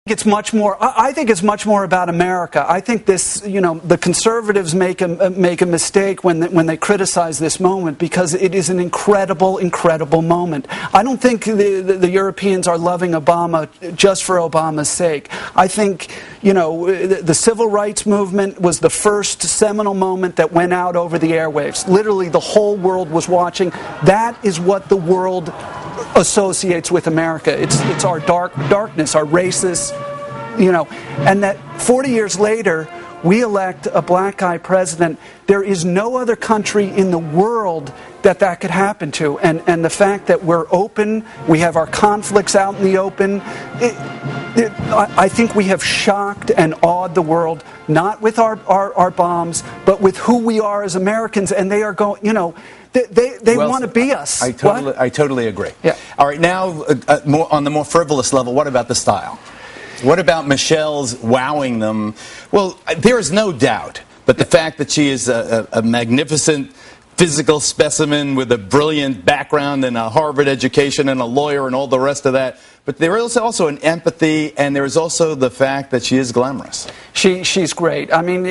It's much more. I think it's much more about America. I think this, the conservatives make a mistake when they criticize this moment, because it is an incredible, incredible moment. I don't think the Europeans are loving Obama just for Obama's sake. I think, the civil rights movement was the first seminal moment that went out over the airwaves. Literally, the whole world was watching. That is what the world associates with America. It's our darkness, our racist, and that 40 years later, we elect a black guy president. There is no other country in the world that could happen to. And the fact that we're open, we have our conflicts out in the open, I think we have shocked and awed the world, not with our bombs, but with who we are as Americans. And they are going, they want to be us. I totally agree. Yeah. All right, now, on the more frivolous level, what about the style? What about Michelle's wowing them? Well, there is no doubt, but the fact that she is a magnificent physical specimen with a brilliant background and a Harvard education and a lawyer and all the rest of that. But there is also an empathy, and there is also the fact that she is glamorous. She's great. I mean,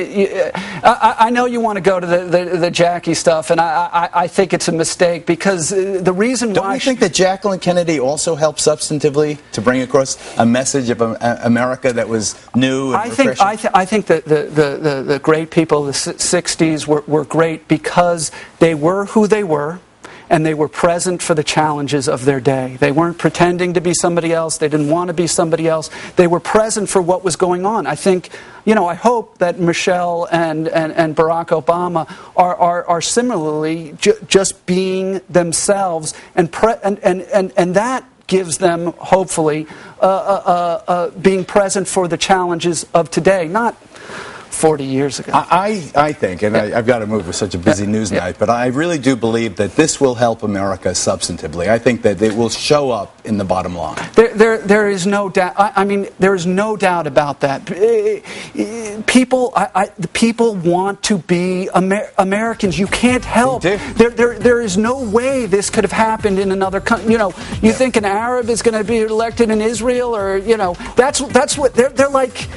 I know you want to go to the Jackie stuff, and I think it's a mistake, because the reason why... Don't you think that Jacqueline Kennedy also helped substantively to bring across a message of America that was new and refreshing? I think that the great people of the 60s were great because they were who they were, and they were present for the challenges of their day. They weren't pretending to be somebody else. They didn't want to be somebody else. They were present for what was going on. I think, I hope that Michelle and Barack Obama are similarly just being themselves, and that gives them, hopefully, being present for the challenges of today, not 40 years ago. I think, and I've got to move with such a busy news night, but I really do believe that this will help America substantively. I think that it will show up in the bottom line. There is no doubt. I mean, there is no doubt about that. People want to be Americans. You can't help. There is no way this could have happened in another country. You think an Arab is going to be elected in Israel, or that's what they're like.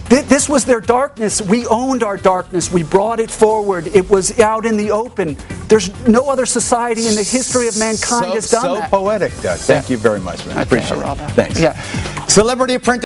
This was their darkness. We owned our darkness. We brought it forward. It was out in the open. There's no other society in the history of mankind has done that. So poetic, Doug. Thank you very much, man. I appreciate it. Thanks. Yeah. Celebrity Apprentice.